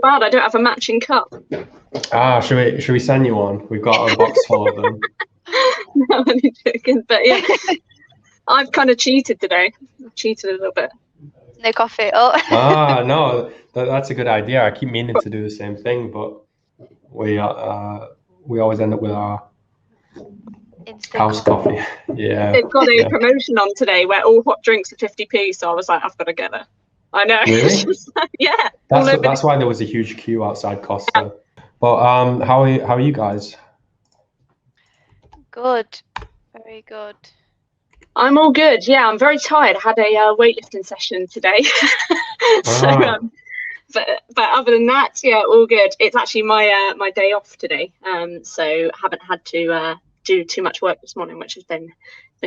bad I don't have a matching cup. Should we send you one? We've got a box full of them. No, I'm only joking, but yeah, I've kind of cheated today. I've cheated a little bit. No coffee. Oh. No, that's a good idea. I keep meaning to do the same thing, but we always end up with our house coffee. Yeah. They've got a promotion on today where all hot drinks are 50p, so I was like, I've got to get it. I know. Really? Yeah. That's why there was a huge queue outside Costa. Yeah. But how are you guys? Good. Very good. I'm all good. Yeah, I'm very tired. I had a weightlifting session today. But other than that, yeah, all good. It's actually my day off today. So haven't had to do too much work this morning, which has been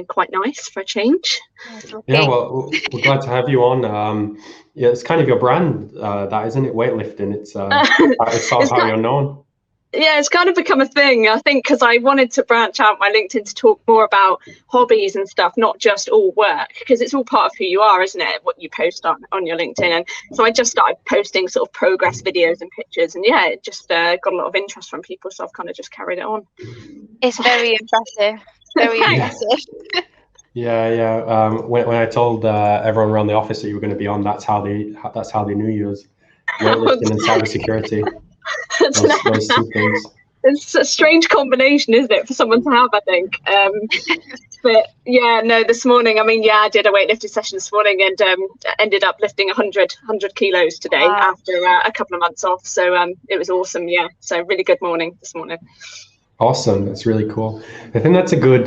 quite nice for a change. Yeah, well, we're glad to have you on. Yeah, it's kind of your brand, that, isn't it? Weightlifting. It's sort of how you're known. Yeah, it's kind of become a thing, I think, because I wanted to branch out my LinkedIn to talk more about hobbies and stuff, not just all work, because it's all part of who you are, isn't it? What you post on your LinkedIn. And so I just started posting sort of progress videos and pictures, and yeah, it just got a lot of interest from people, so I've kind of just carried it on. It's very impressive. Very impressive. Yeah. When I told everyone around the office that you were going to be on, that's how they knew you as weightlifting and cybersecurity. Those two things. It's a strange combination, isn't it, for someone to have, I think. But yeah, no, this morning, I did a weightlifting session this morning and ended up lifting 100 kilos today. Wow. After a couple of months off. So it was awesome. Yeah. So really good morning this morning. Awesome. That's really cool. I think that's a good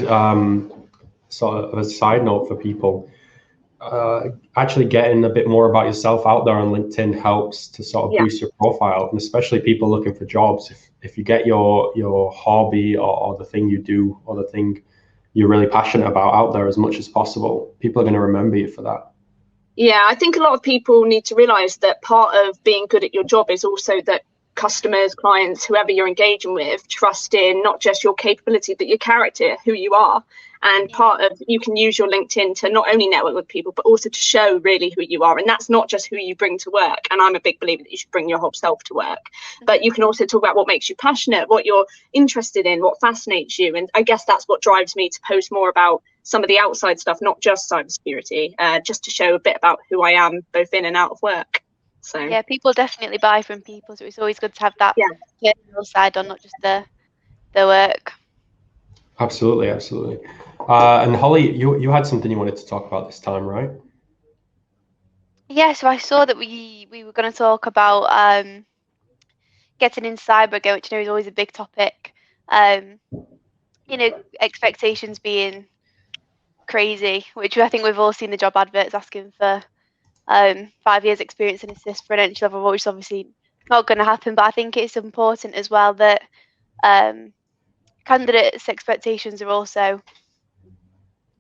sort of a side note for people. Actually getting a bit more about yourself out there on LinkedIn helps to sort of boost your profile, and especially people looking for jobs. If you get your hobby or the thing you do or the thing you're really passionate about out there as much as possible, people are going to remember you for that. Yeah, I think a lot of people need to realize that part of being good at your job is also that customers, clients, whoever you're engaging with, trust in not just your capability, but your character, who you are. And part of, you can use your LinkedIn to not only network with people, but also to show really who you are. And that's not just who you bring to work. And I'm a big believer that you should bring your whole self to work. But you can also talk about what makes you passionate, what you're interested in, what fascinates you. And I guess that's what drives me to post more about some of the outside stuff, not just cybersecurity, just to show a bit about who I am, both in and out of work. So yeah, people definitely buy from people. So it's always good to have that personal side on, not just the work. Absolutely. And Holly, you had something you wanted to talk about this time, right? Yeah, so I saw that we were going to talk about getting in cyber again, which is always a big topic. Expectations being crazy, which I think we've all seen the job adverts asking for 5 years experience in assist for an entry level, which is obviously not going to happen. But I think it's important as well that candidates' expectations are also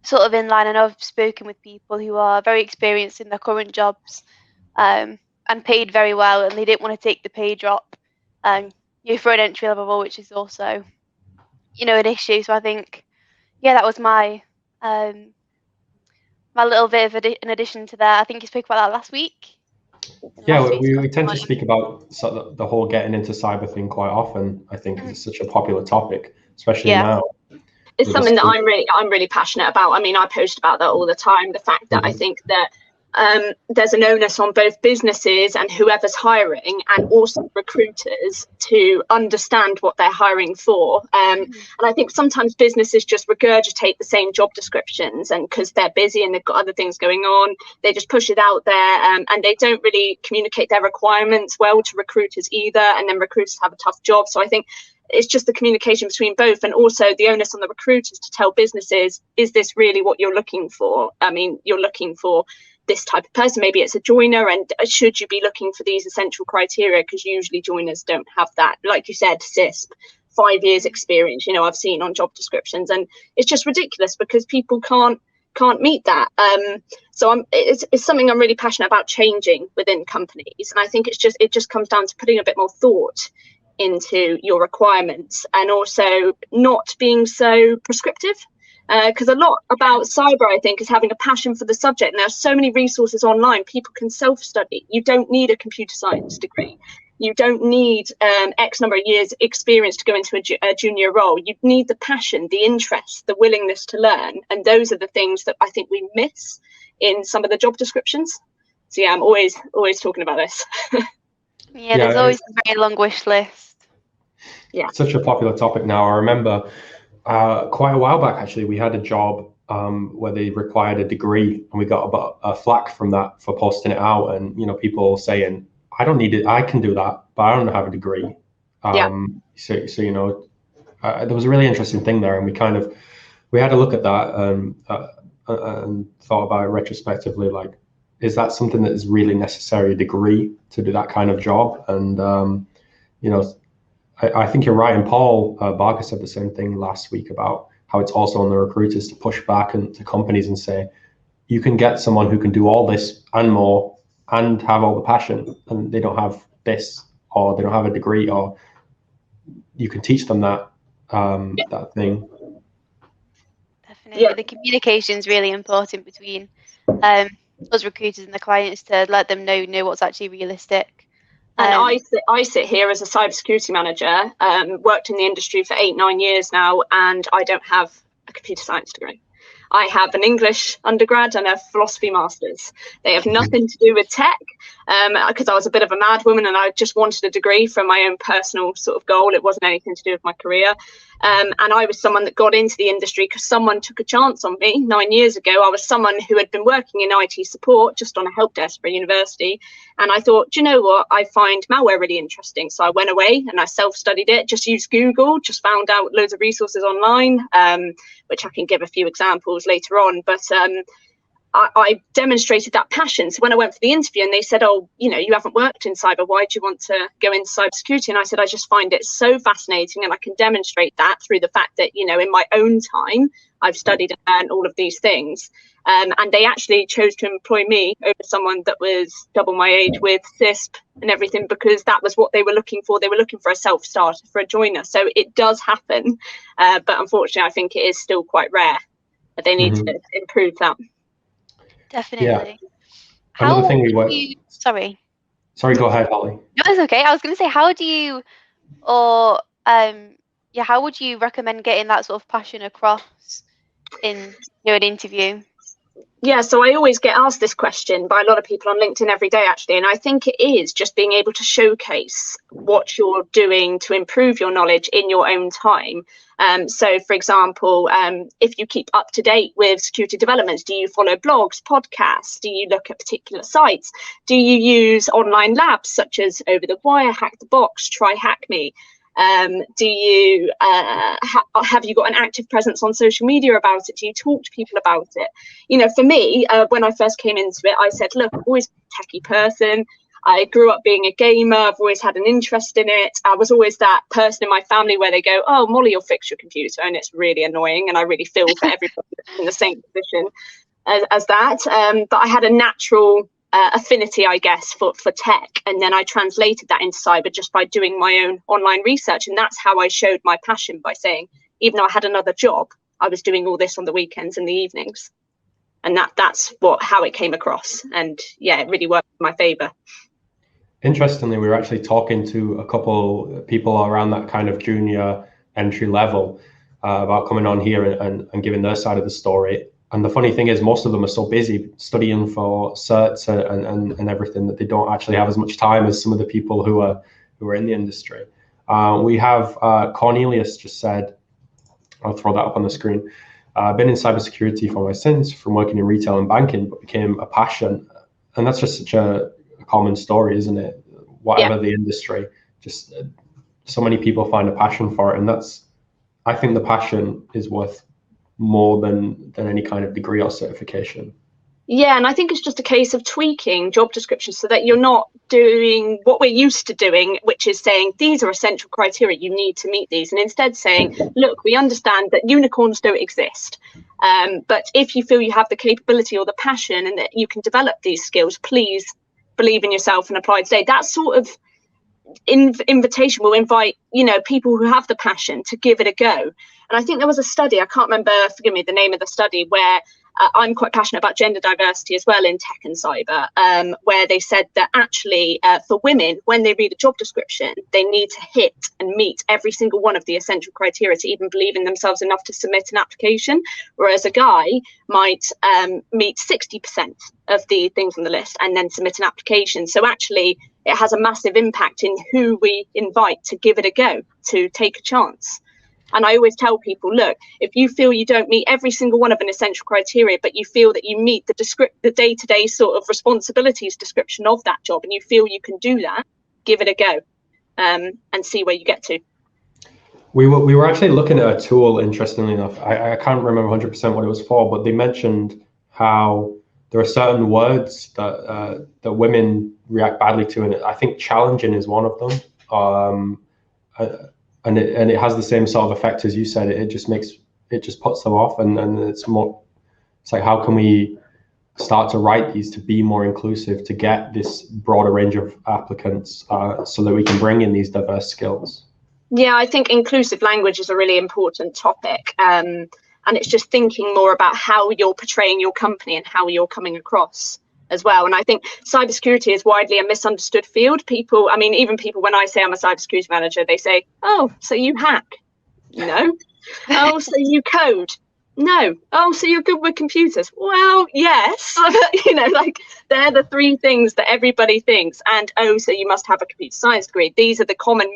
sort of in line. And I've spoken with people who are very experienced in their current jobs and paid very well, and they didn't want to take the pay drop for an entry level role, which is also an issue. So I think that was my little bit of an addition to that. I think you spoke about that last week. Yeah, we tend to speak about sort of the whole getting into cyber thing quite often, I think, because it's such a popular topic, especially now. It's something that I'm really passionate about. I mean, I post about that all the time. The fact that I think that there's an onus on both businesses and whoever's hiring, and also recruiters, to understand what they're hiring for. And I think sometimes businesses just regurgitate the same job descriptions, and because they're busy and they've got other things going on, they just push it out there, and they don't really communicate their requirements well to recruiters either. And then recruiters have a tough job. So I think it's just the communication between both, and also the onus on the recruiters to tell businesses, is this really what you're looking for? I mean, you're looking for this type of person, maybe it's a joiner, and should you be looking for these essential criteria? Because usually joiners don't have that. Like you said, CISP, 5 years experience, I've seen on job descriptions, and it's just ridiculous because people can't meet that. So it's something I'm really passionate about changing within companies, and I think it just comes down to putting a bit more thought into your requirements, and also not being so prescriptive. Because a lot about cyber, I think, is having a passion for the subject. And there are so many resources online. People can self-study. You don't need a computer science degree. You don't need X number of years experience to go into a junior role. You need the passion, the interest, the willingness to learn. And those are the things that I think we miss in some of the job descriptions. So yeah, I'm always talking about this. Yeah, there's always a very long wish list. Yeah. Such a popular topic now. I remember quite a while back, actually, we had a job where they required a degree, and we got about a flack from that for posting it out. And, you know, people saying, I don't need it, I can do that, but I don't have a degree. So you know, there was a really interesting thing there, and we had a look at that and thought about it retrospectively, like, is that something that is really necessary, a degree to do that kind of job? And you know, I think you're right. And Paul Barker said the same thing last week about how it's also on the recruiters to push back to companies and say, you can get someone who can do all this and more and have all the passion, and they don't have this, or they don't have a degree, or you can teach them that that thing. Definitely. The communication is really important between us recruiters and the clients to let them know what's actually realistic. And I sit here as a cybersecurity manager, worked in the industry for 8-9 years now, and I don't have a computer science degree. I have an English undergrad and a philosophy master's. They have nothing to do with tech, because I was a bit of a mad woman and I just wanted a degree for my own personal sort of goal. It wasn't anything to do with my career. And I was someone that got into the industry because someone took a chance on me 9 years ago. I was someone who had been working in IT support just on a help desk for a university. And I thought, do you know what? I find malware really interesting. So I went away and I self-studied it, just used Google, just found out loads of resources online, which I can give a few examples later on. But I demonstrated that passion. So when I went for the interview and they said, oh, you know, you haven't worked in cyber, why do you want to go into cybersecurity? And I said, I just find it so fascinating, and I can demonstrate that through the fact that, you know, in my own time, I've studied and learned all of these things. And they actually chose to employ me over someone that was double my age with CISP and everything, because that was what they were looking for. They were looking for a self-starter, for a joiner. So it does happen. But unfortunately, I think it is still quite rare. But they need to improve that. Definitely. Yeah. Another thing we were. Sorry, go ahead, Holly. No, it's okay. I was going to say, how do you, or how would you recommend getting that sort of passion across in an interview? Yeah, so I always get asked this question by a lot of people on LinkedIn every day, actually. And I think it is just being able to showcase what you're doing to improve your knowledge in your own time. So, for example, if you keep up to date with security developments, do you follow blogs, podcasts? Do you look at particular sites? Do you use online labs such as Over the Wire, Hack the Box, Try Hack Me? Do you have you got an active presence on social media about it? Do you talk to people about it? You know, for me, when I first came into it, I said, look, I'm always a techie person. I grew up being a gamer. I've always had an interest in it. I was always that person in my family where they go, oh, Mollie, you'll fix your computer. And it's really annoying. And I really feel for everybody in the same position as that. But I had a natural affinity, I guess, for tech, and then I translated that into cyber just by doing my own online research. And that's how I showed my passion, by saying, even though I had another job, I was doing all this on the weekends and the evenings. And that's how it came across. And yeah, it really worked in my favor. Interestingly, we were actually talking to a couple people around that kind of junior entry level about coming on here and giving their side of the story. And the funny thing is, most of them are so busy studying for certs and everything that they don't actually have as much time as some of the people who are in the industry. We have Cornelius just said, I'll throw that up on the screen. Been in cybersecurity for my sins, from working in retail and banking, but became a passion. And that's just such a common story, isn't it? Whatever the industry, just so many people find a passion for it. And I think the passion is worth more than any kind of degree or certification. Yeah, and I think it's just a case of tweaking job descriptions so that you're not doing what we're used to doing, which is saying these are essential criteria, you need to meet these, and instead saying, look, we understand that unicorns don't exist, but if you feel you have the capability or the passion and that you can develop these skills, please believe in yourself and apply today. That sort of invitation will invite, you know, people who have the passion to give it a go. And I think there was a study, I can't remember, forgive me, the name of the study, where I'm quite passionate about gender diversity as well in tech and cyber, where they said that actually for women, when they read a job description, they need to hit and meet every single one of the essential criteria to even believe in themselves enough to submit an application, whereas a guy might meet 60% of the things on the list and then submit an application. So actually it has a massive impact in who we invite to give it a go, to take a chance. And I always tell people, look, if you feel you don't meet every single one of an essential criteria, but you feel that you meet the day-to-day sort of responsibilities description of that job, and you feel you can do that, give it a go, and see where you get to. We were actually looking at a tool, interestingly enough. I can't remember 100% what it was for, but they mentioned how there are certain words that women react badly to, and I think challenging is one of them. And it has the same sort of effect as you said. It just puts them off, and it's like, how can we start to write these to be more inclusive, to get this broader range of applicants, so that we can bring in these diverse skills? Yeah, I think inclusive language is a really important topic, and it's just thinking more about how you're portraying your company and how you're coming across as well. And I think cybersecurity is widely a misunderstood field. People, I mean, even people, when I say I'm a cybersecurity manager, they say, oh, so you hack? No. Oh, so you code? No. Oh, so you're good with computers? Well, yes. You know, like, they're the three things that everybody thinks. And, oh, so you must have a computer science degree. These are the common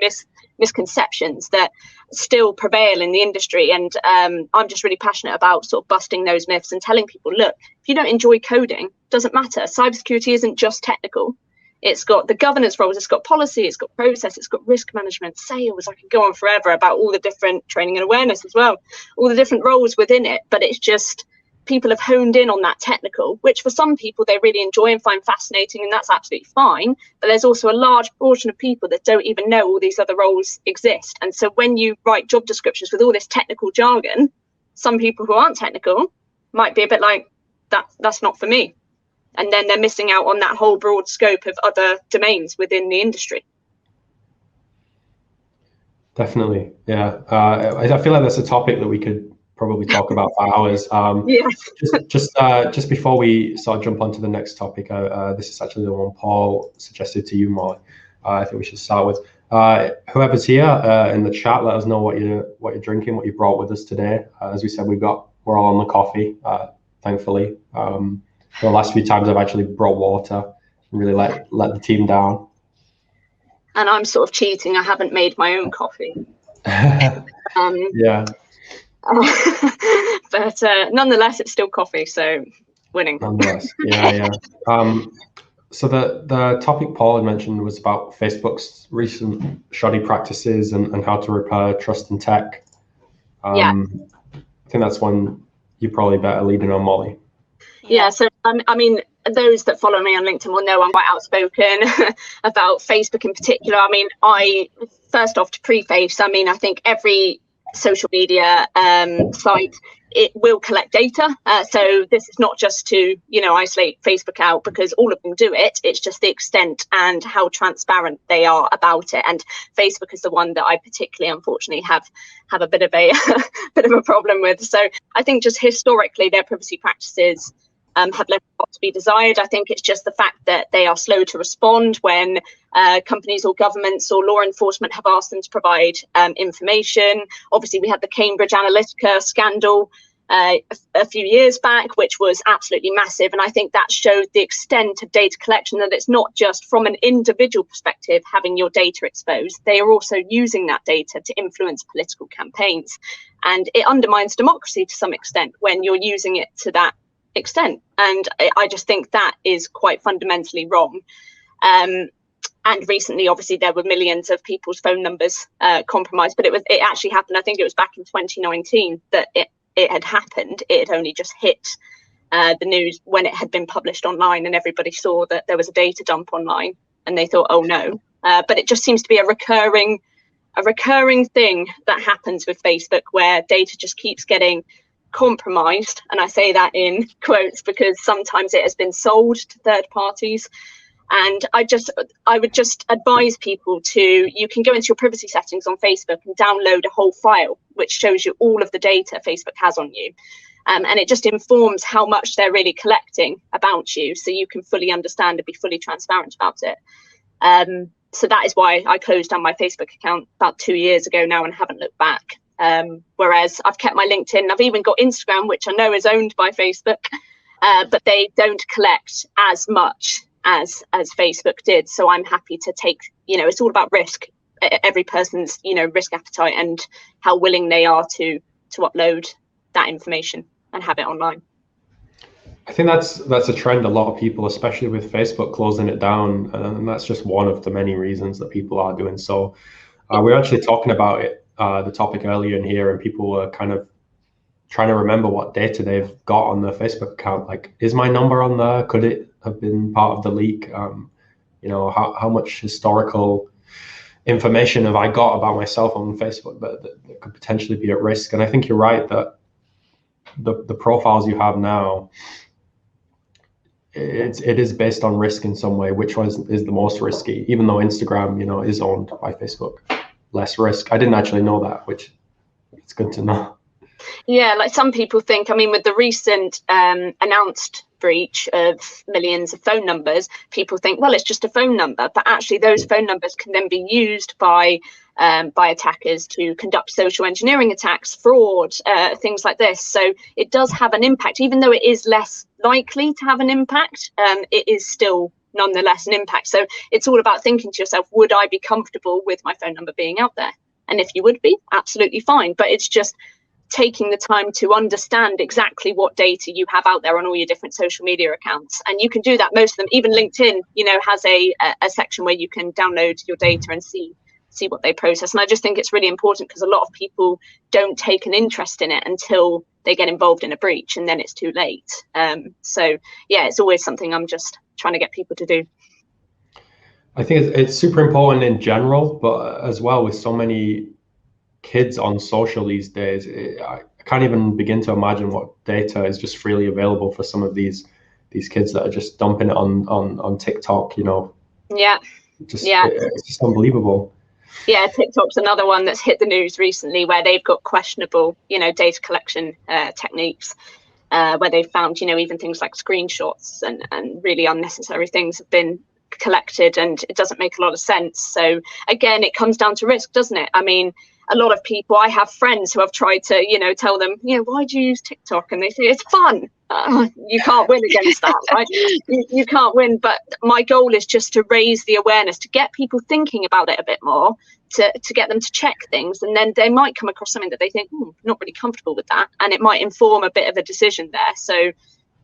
misconceptions that still prevail in the industry. And I'm just really passionate about sort of busting those myths and telling people, look, if you don't enjoy coding, doesn't matter. Cybersecurity isn't just technical. It's got the governance roles, it's got policy, it's got process, it's got risk management, sales. I could go on forever about all the different training and awareness as well, all the different roles within it. But it's just, people have honed in on that technical, which for some people they really enjoy and find fascinating, and that's absolutely fine. But there's also a large portion of people that don't even know all these other roles exist. And so when you write job descriptions with all this technical jargon, some people who aren't technical might be a bit like, that's not for me. And then they're missing out on that whole broad scope of other domains within the industry. Definitely, yeah. I feel like that's a topic that we could probably talk about for hours. Yeah. Just before we sort of jump onto the next topic, this is actually the one Paul suggested to you, Mollie. I think we should start with whoever's here in the chat. Let us know what you're drinking, what you brought with us today. As we said, we're all on the coffee, thankfully. The last few times I've actually brought water and really let the team down. And I'm sort of cheating. I haven't made my own coffee. Yeah. But nonetheless, it's still coffee, so winning. Nonetheless, yeah. So the topic Paul had mentioned was about Facebook's recent shoddy practices and how to repair trust in tech. Yeah. I think that's one you probably better lead in on, Mollie. Yeah, so I mean, those that follow me on LinkedIn will know I'm quite outspoken about Facebook in particular. I mean, first off, to preface, I mean, I think every social media site, it will collect data. So this is not just to, isolate Facebook out, because all of them do it. It's just the extent and how transparent they are about it. And Facebook is the one that I particularly, unfortunately, have a bit of a bit of a problem with. So I think just historically, their privacy practices have left a lot to be desired. I think it's just the fact that they are slow to respond when companies or governments or law enforcement have asked them to provide information. Obviously, we had the Cambridge Analytica scandal a few years back, which was absolutely massive. And I think that showed the extent of data collection, that it's not just from an individual perspective having your data exposed. They are also using that data to influence political campaigns. And it undermines democracy to some extent when you're using it to that extent. And I just think that is quite fundamentally wrong. And recently, obviously, there were millions of people's phone numbers compromised, but it actually happened. I think it was back in 2019 that it had happened. It had only just hit the news when it had been published online, and everybody saw that there was a data dump online, and they thought, oh no. But it just seems to be a recurring thing that happens with Facebook, where data just keeps getting compromised. And I say that in quotes because sometimes it has been sold to third parties. And I would just advise people you can go into your privacy settings on Facebook and download a whole file which shows you all of the data Facebook has on you. And it just informs how much they're really collecting about you, so you can fully understand and be fully transparent about it. So that is why I closed down my Facebook account about 2 years ago now and haven't looked back. Whereas I've kept my LinkedIn. I've even got Instagram, which I know is owned by Facebook, but they don't collect as much as Facebook did. So I'm happy to take, it's all about risk. Every person's, risk appetite and how willing they are to upload that information and have it online. I think that's a trend. A lot of people, especially with Facebook closing it down, and that's just one of the many reasons that people are doing so. We were actually talking about it, the topic earlier in here, and people were kind of trying to remember what data they've got on their Facebook account. Like, is my number on there? Could it have been part of the leak? How much historical information have I got about myself on Facebook that could potentially be at risk? And I think you're right that the profiles you have now, it is based on risk in some way. Which one is the most risky? Even though Instagram, is owned by Facebook, less risk. I didn't actually know that, which it's good to know. Yeah, like some people think, with the recent announced breach of millions of phone numbers, people think, well, it's just a phone number, but actually those phone numbers can then be used by attackers to conduct social engineering attacks, fraud, things like this. So it does have an impact, even though it is less likely to have an impact. It is still nonetheless an impact. So it's all about thinking to yourself, would I be comfortable with my phone number being out there? And if you would be, absolutely fine. But it's just taking the time to understand exactly what data you have out there on all your different social media accounts. And you can do that, most of them. Even LinkedIn, has a section where you can download your data and see what they process. And I just think it's really important, because a lot of people don't take an interest in it until they get involved in a breach, and then it's too late. So yeah, it's always something I'm just trying to get people to do. I think it's super important in general, but as well with so many kids on social these days, I can't even begin to imagine what data is just freely available for some of these kids that are just dumping it on TikTok. Yeah. It's just unbelievable. Yeah, TikTok's another one that's hit the news recently, where they've got questionable, data collection techniques, where they've found, even things like screenshots and really unnecessary things have been collected, and it doesn't make a lot of sense. So again, it comes down to risk, doesn't it? A lot of people, I have friends who have tried to, tell them, why do you use TikTok? And they say, it's fun. You can't win against that, right? You can't win. But my goal is just to raise the awareness, to get people thinking about it a bit more, to get them to check things. And then they might come across something that they think, not really comfortable with that. And it might inform a bit of a decision there. So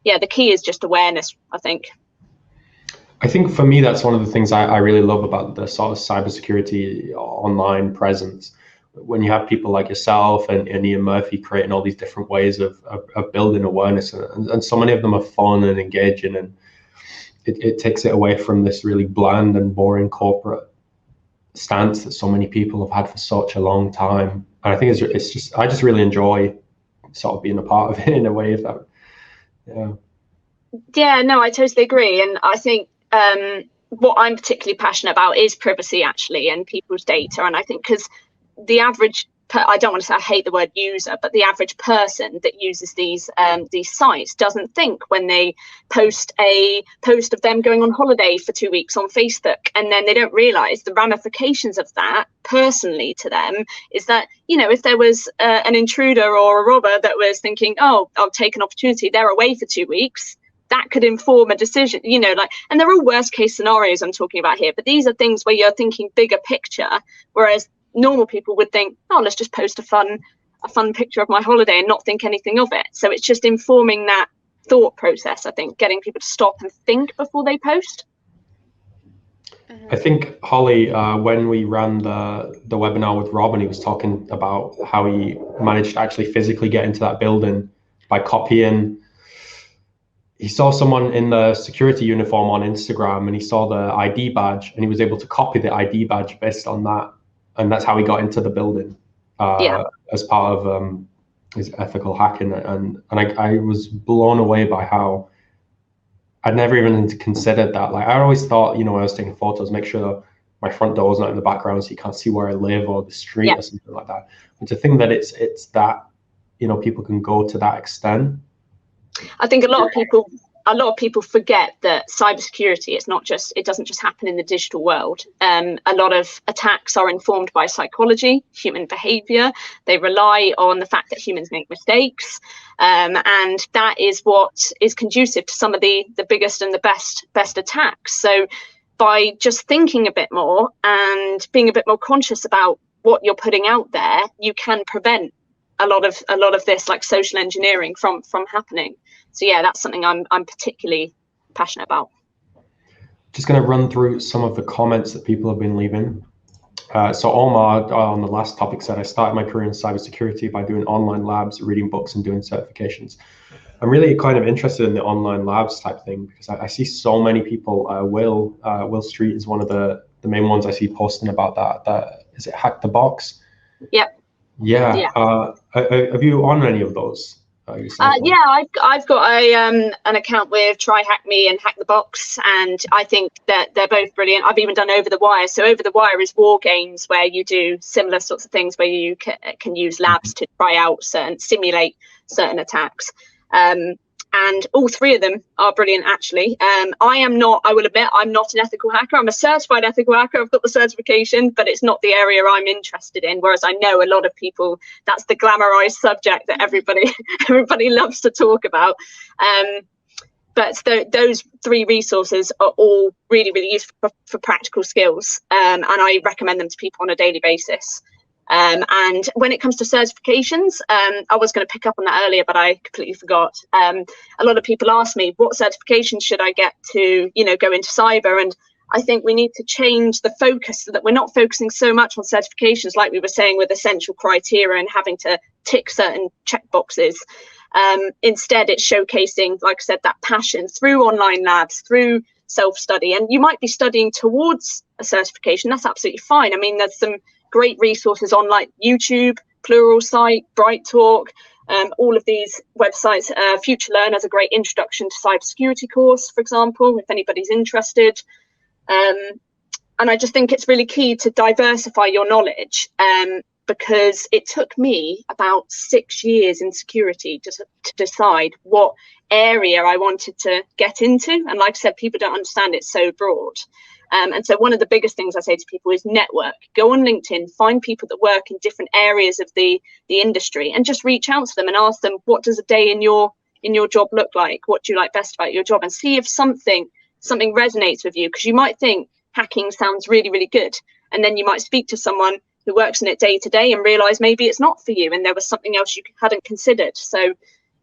yeah, the key is just awareness, I think. I think for me, that's one of the things I really love about the sort of cybersecurity online presence. When you have people like yourself and Ian Murphy creating all these different ways of building awareness, and so many of them are fun and engaging, and it takes it away from this really bland and boring corporate stance that so many people have had for such a long time. And I think it's just, I just really enjoy sort of being a part of it in a way. Yeah, no, I totally agree. And I think what I'm particularly passionate about is privacy, actually, and people's data. And I think because the average, I don't want to say, I hate the word user, but the average person that uses these sites doesn't think, when they post a post of them going on holiday for 2 weeks on Facebook, and then they don't realize the ramifications of that personally to them is that, if there was an intruder or a robber that was thinking, oh, I'll take an opportunity, they're away for 2 weeks, that could inform a decision, and they're all worst case scenarios I'm talking about here, but these are things where you're thinking bigger picture, whereas normal people would think, oh, let's just post a fun picture of my holiday and not think anything of it. So it's just informing that thought process, I think, getting people to stop and think before they post. I think, Holly, when we ran the webinar with Rob, and he was talking about how he managed to actually physically get into that building by copying. He saw someone in the security uniform on Instagram, and he saw the ID badge, and he was able to copy the ID badge based on that. And that's how he got into the building as part of his ethical hacking. And I was blown away by how I'd never even considered that. Like, I always thought, when I was taking photos, make sure my front door is not in the background so you can't see where I live or the street or something like that. But to think that it's that people can go to that extent? I think a lot of people forget that cybersecurity, it doesn't just happen in the digital world. A lot of attacks are informed by psychology, human behavior. They rely on the fact that humans make mistakes. And that is what is conducive to some of the biggest and the best attacks. So by just thinking a bit more and being a bit more conscious about what you're putting out there, you can prevent a lot of this, like social engineering, from happening. So yeah, that's something I'm particularly passionate about. Just going to run through some of the comments that people have been leaving. So Omar on the last topic said, I started my career in cybersecurity by doing online labs, reading books and doing certifications. I'm really kind of interested in the online labs type thing, because I see so many people. Will Street is one of the main ones I see posting about that. Is it Hack the Box? Yep. Yeah. Have you on any of those? Yeah, I've got an account with Try Hack Me and Hack the Box, and I think that they're both brilliant. I've even done Over the Wire. So Over the Wire is war games where you do similar sorts of things, where you can use labs to try out simulate certain attacks. And all three of them are brilliant, actually. I will admit, I'm not an ethical hacker. I'm a certified ethical hacker. I've got the certification, but it's not the area I'm interested in. Whereas I know a lot of people, that's the glamorized subject that everybody loves to talk about. But those three resources are all really, really useful for practical skills. And I recommend them to people on a daily basis. And when it comes to certifications, I was going to pick up on that earlier, but I completely forgot. A lot of people ask me, what certification should I get to, go into cyber? And I think we need to change the focus so that we're not focusing so much on certifications, like we were saying, with essential criteria and having to tick certain check boxes. Instead, it's showcasing, like I said, that passion through online labs, through self-study. And you might be studying towards a certification. That's absolutely fine. I mean, there's some great resources on, like YouTube, Pluralsight, Bright Talk, all of these websites. Future Learn has a great introduction to cybersecurity course, for example, if anybody's interested. And I just think it's really key to diversify your knowledge, because it took me about 6 years in security to decide what area I wanted to get into. And like I said, people don't understand it's so broad. And so one of the biggest things I say to people is network. Go on LinkedIn, find people that work in different areas of the industry, and just reach out to them and ask them, what does a day in your job look like? What do you like best about your job? And see if something resonates with you, because you might think hacking sounds really, really good. And then you might speak to someone who works in it day to day and realize maybe it's not for you and there was something else you hadn't considered. So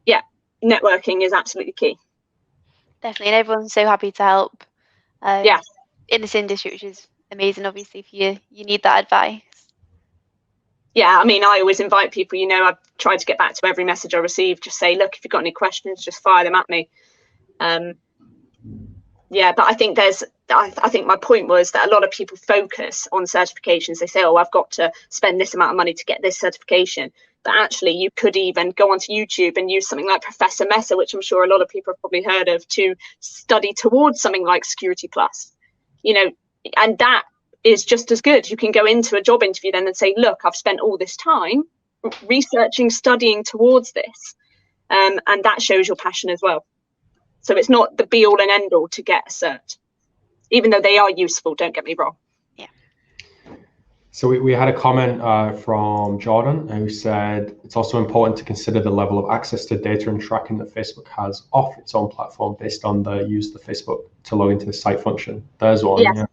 yeah, networking is absolutely key. Definitely. And everyone's so happy to help. Yeah. In this industry, which is amazing, obviously, if you need that advice. Yeah, I mean, I always invite people, I've tried to get back to every message I receive, just say, look, if you've got any questions, just fire them at me. Yeah, but I think I think my point was that a lot of people focus on certifications. They say, oh, I've got to spend this amount of money to get this certification. But actually, you could even go onto YouTube and use something like Professor Messer, which I'm sure a lot of people have probably heard of, to study towards something like Security Plus. And that is just as good. You can go into a job interview then and say, look, I've spent all this time researching, studying towards this. And that shows your passion as well. So it's not the be all and end all to get a cert, even though they are useful, don't get me wrong. Yeah. So we had a comment from Jordan, who said, it's also important to consider the level of access to data and tracking that Facebook has off its own platform based on the use of Facebook to log into the site function. There's one. Yes. Yeah.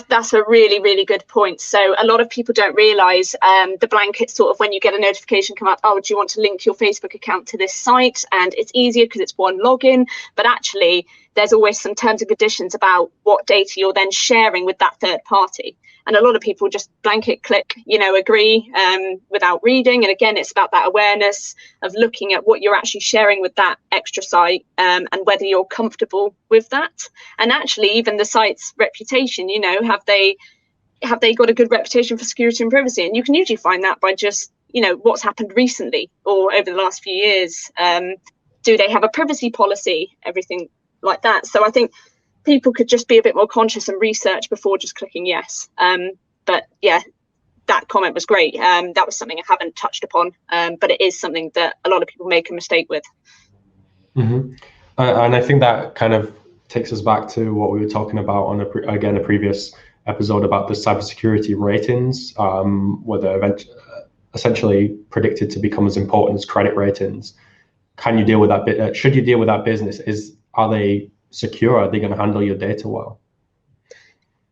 That's a really, really good point. So a lot of people don't realize the blanket sort of, when you get a notification come up, oh, do you want to link your Facebook account to this site? And it's easier because it's one login. But actually, there's always some terms and conditions about what data you're then sharing with that third party. And a lot of people just blanket click, agree without reading. And again, it's about that awareness of looking at what you're actually sharing with that extra site, and whether you're comfortable with that. And actually, even the site's reputation, have they got a good reputation for security and privacy? And you can usually find that by just, what's happened recently or over the last few years. Do they have a privacy policy? Everything like that. So I think people could just be a bit more conscious and research before just clicking yes. But yeah, that comment was great. That was something I haven't touched upon, but it is something that a lot of people make a mistake with. Mm-hmm. And I think that kind of takes us back to what we were talking about on a previous episode about the cybersecurity ratings, where they're essentially predicted to become as important as credit ratings. Can you deal with that? Should you deal with that business? Are they secure? Are they going to handle your data well?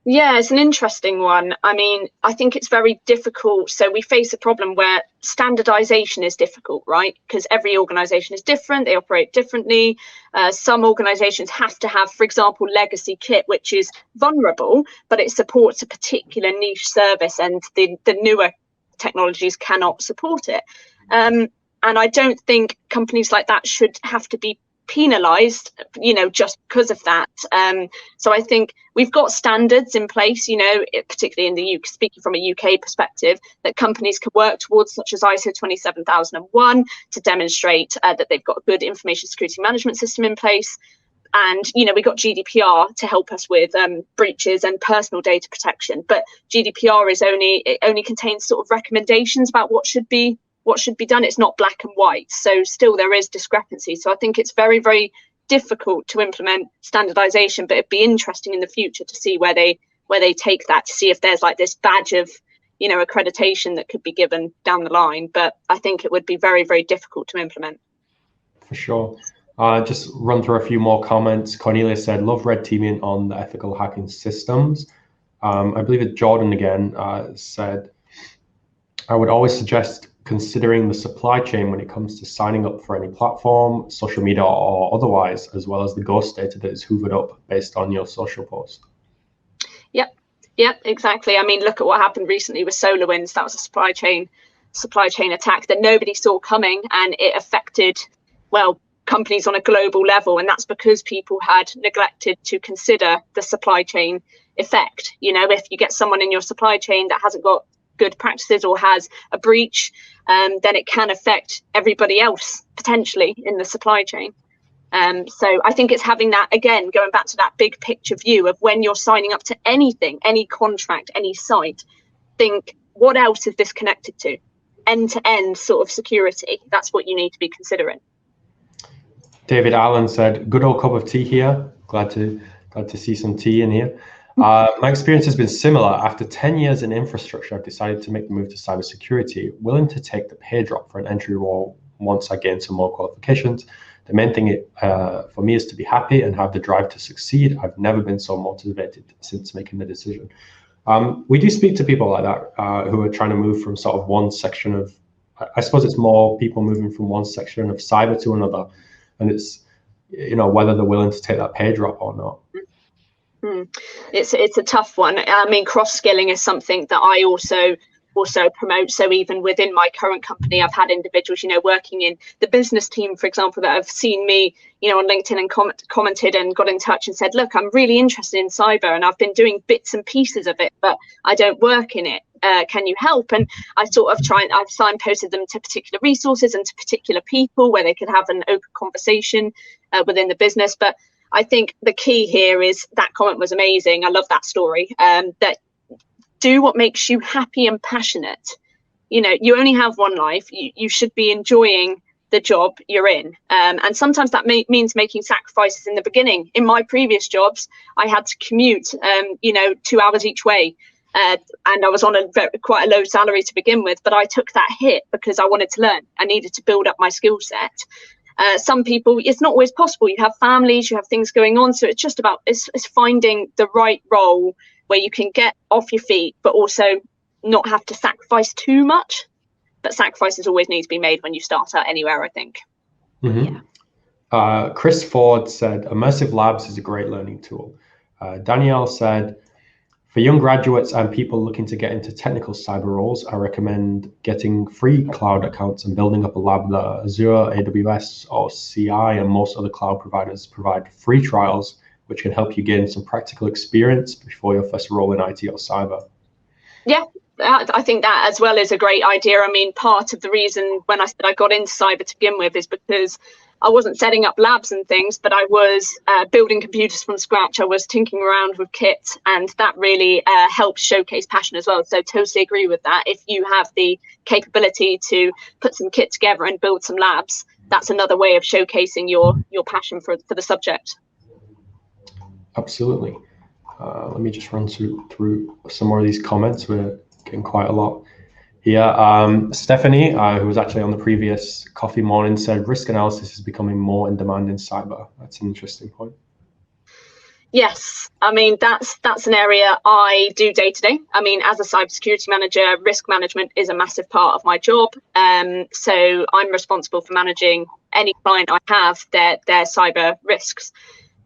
Yeah, it's an interesting one. I mean, I think it's very difficult. So we face a problem where standardization is difficult, right? Because every organization is different. They operate differently. Some organizations have to have, for example, legacy kit, which is vulnerable, but it supports a particular niche service, and the newer technologies cannot support it. And I don't think companies like that should have to be penalized, just because of that. So I think we've got standards in place, particularly in the UK, speaking from a UK perspective, that companies can work towards, such as ISO 27001, to demonstrate that they've got a good information security management system in place. And, we got GDPR to help us with breaches and personal data protection. But GDPR only contains sort of recommendations about what should be done. It's not black and white, so still there is discrepancy. So I think it's very, very difficult to implement standardization, but it'd be interesting in the future to see where they take that, to see if there's like this badge of accreditation that could be given down the line. But I think it would be very, very difficult to implement. For sure. Just run through a few more comments. Cornelia said, love red teaming on the ethical hacking systems. I believe it's Jordan again, said, I would always suggest considering the supply chain when it comes to signing up for any platform, social media or otherwise, as well as the ghost data that is hoovered up based on your social post. Yep, exactly. I mean, look at what happened recently with SolarWinds. That was a supply chain attack that nobody saw coming, and it affected, companies on a global level. And that's because people had neglected to consider the supply chain effect. If you get someone in your supply chain that hasn't got good practices or has a breach, then it can affect everybody else potentially in the supply chain. So I think it's having that, again, going back to that big picture view of when you're signing up to anything, any contract, any site, think, what else is this connected to? End-to-end sort of security. That's what you need to be considering. David Allen said, good old cup of tea here. Glad to see some tea in here. My experience has been similar. After 10 years in infrastructure, I've decided to make the move to cybersecurity, willing to take the pay drop for an entry role once I gain some more qualifications. The main thing for me is to be happy and have the drive to succeed. I've never been so motivated since making the decision. We do speak to people like that who are trying to move from sort of one section of, I suppose it's more people moving from one section of cyber to another. And it's, whether they're willing to take that pay drop or not. It's a tough one. I mean, cross-skilling is something that I also promote. So even within my current company, I've had individuals, working in the business team, for example, that have seen me, on LinkedIn and commented and got in touch and said, look, I'm really interested in cyber and I've been doing bits and pieces of it, but I don't work in it. Can you help? And I sort of I've signposted them to particular resources and to particular people where they could have an open conversation within the business. But I think the key here is that comment was amazing. I love that story. That do what makes you happy and passionate. You only have one life. You should be enjoying the job you're in. And sometimes that means making sacrifices in the beginning. In my previous jobs, I had to commute, 2 hours each way. And I was on quite a low salary to begin with, but I took that hit because I wanted to learn. I needed to build up my skill set. Some people, it's not always possible. You have families, you have things going on. So it's just about it's finding the right role where you can get off your feet, but also not have to sacrifice too much. But sacrifices always need to be made when you start out anywhere, I think. Mm-hmm. Yeah. Chris Ford said, Immersive Labs is a great learning tool. Danielle said, for young graduates and people looking to get into technical cyber roles, I recommend getting free cloud accounts and building up a lab that Azure, AWS, or CI and most other cloud providers provide free trials, which can help you gain some practical experience before your first role in IT or cyber. Yeah, I think that as well is a great idea. I mean, part of the reason when I said I got into cyber to begin with is because I wasn't setting up labs and things, but I was building computers from scratch. I was tinkering around with kit, and that really helped showcase passion as well. So totally agree with that. If you have the capability to put some kit together and build some labs, that's another way of showcasing your passion for the subject. Absolutely. Let me just run through some more of these comments. We're getting quite a lot here. Stephanie, who was actually on the previous coffee morning, said risk analysis is becoming more in demand in cyber. That's an interesting point. Yes, I mean, that's an area I do day to day. I mean, as a cybersecurity manager, risk management is a massive part of my job. So I'm responsible for managing any client I have, their cyber risks.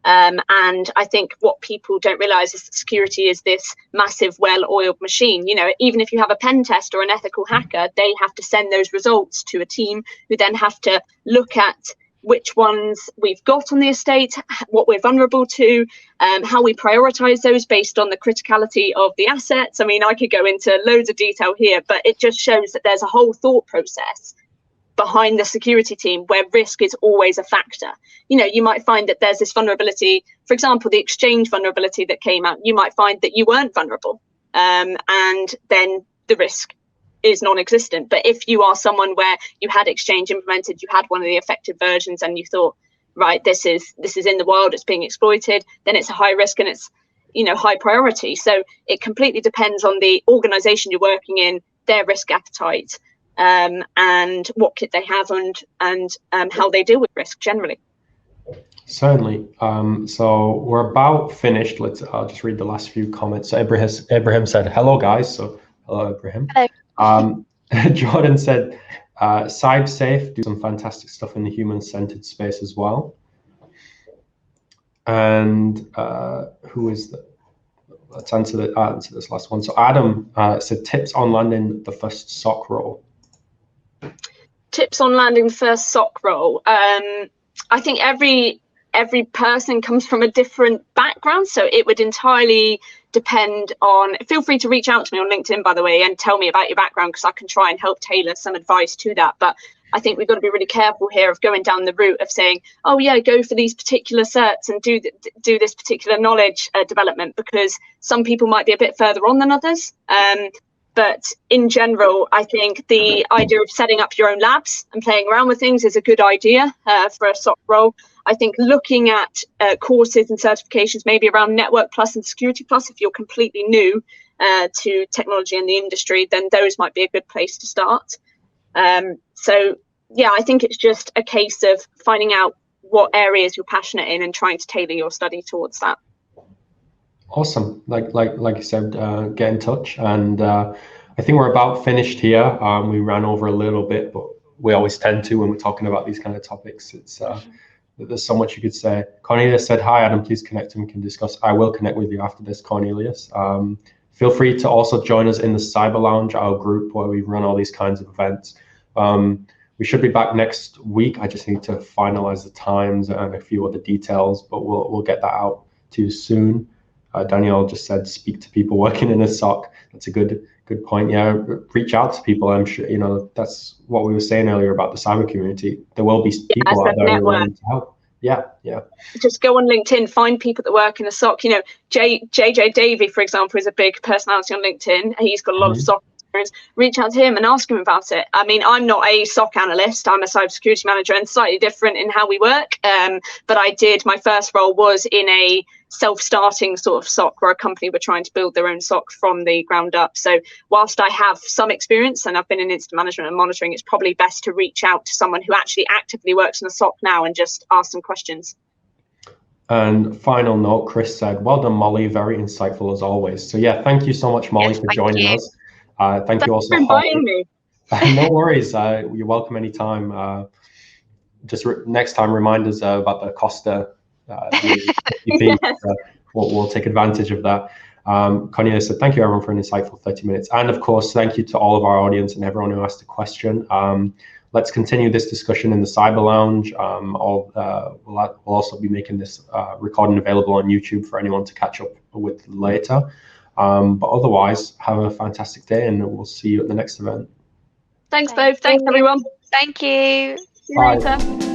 And I think what people don't realize is that security is this massive, well-oiled machine. You know, even if you have a pen test or an ethical hacker, they have to send those results to a team who then have to look at which ones we've got on the estate, what we're vulnerable to, how we prioritize those based on the criticality of the assets. I mean, I could go into loads of detail here, but it just shows that there's a whole thought process behind the security team where risk is always a factor. You know, you might find that there's this vulnerability, for example, the exchange vulnerability that came out, you might find that you weren't vulnerable, and then the risk is non-existent. But if you are someone where you had exchange implemented, you had one of the effective versions and you thought, right, this is in the wild, it's being exploited, then it's a high risk and it's, you know, high priority. So it completely depends on the organization you're working in, their risk appetite, and what kit they have and how they deal with risk generally. Certainly. So we're about finished. I'll just read the last few comments. So Ibrahim said, hello guys. So hello, Ibrahim. Hello. Jordan said, CyberSafe do some fantastic stuff in the human-centered space as well. And who is that? Let's answer this last one. So Adam said, tips on landing the first SOC role. Tips on landing the first SOC role. I think every person comes from a different background, so it would entirely depend on. Feel free to reach out to me on LinkedIn, by the way, and tell me about your background, because I can try and help tailor some advice to that. But I think we've got to be really careful here of going down the route of saying, oh yeah, go for these particular certs and do this particular knowledge development, because some people might be a bit further on than others. But in general, I think the idea of setting up your own labs and playing around with things is a good idea for a SOC role. I think looking at courses and certifications, maybe around Network Plus and Security Plus, if you're completely new to technology in the industry, then those might be a good place to start. So yeah, I think it's just a case of finding out what areas you're passionate in and trying to tailor your study towards that. Awesome. Like you said, get in touch. And I think we're about finished here. We ran over a little bit, but we always tend to when we're talking about these kind of topics. It's there's so much you could say. Cornelius said, hi, Adam, please connect and we can discuss. I will connect with you after this, Cornelius. Feel free to also join us in the Cyber Lounge, our group where we run all these kinds of events. We should be back next week. I just need to finalize the times and a few other details, but we'll get that out to you soon. Danielle just said, speak to people working in a SOC. That's a good point. Yeah, reach out to people. I'm sure, you know, that's what we were saying earlier about the cyber community. There will be people out there who are willing to help. Yeah. Just go on LinkedIn, find people that work in a SOC. You know, JJ Davey, for example, is a big personality on LinkedIn. He's got a lot of SOC experience. Reach out to him and ask him about it. I mean, I'm not a SOC analyst. I'm a cybersecurity manager and slightly different in how we work. But my first role was in a self-starting sort of SOC where a company were trying to build their own SOC from the ground up. So whilst I have some experience and I've been in incident management and monitoring, it's probably best to reach out to someone who actually actively works in a SOC now and just ask some questions. And final note, Chris said, well done, Mollie, very insightful as always. So yeah, thank you so much, Mollie, for joining us. Thank you also for inviting me. No worries, you're welcome anytime. Just next time, remind us about the Costa. Yes. We'll take advantage of that. Cornelia said, thank you everyone for an insightful 30 minutes. And of course, thank you to all of our audience and everyone who asked a question. Let's continue this discussion in the Cyber Lounge. We'll also be making this recording available on YouTube for anyone to catch up with later. But otherwise, have a fantastic day and we'll see you at the next event. Thanks both. Thanks everyone. Thank you. See you later.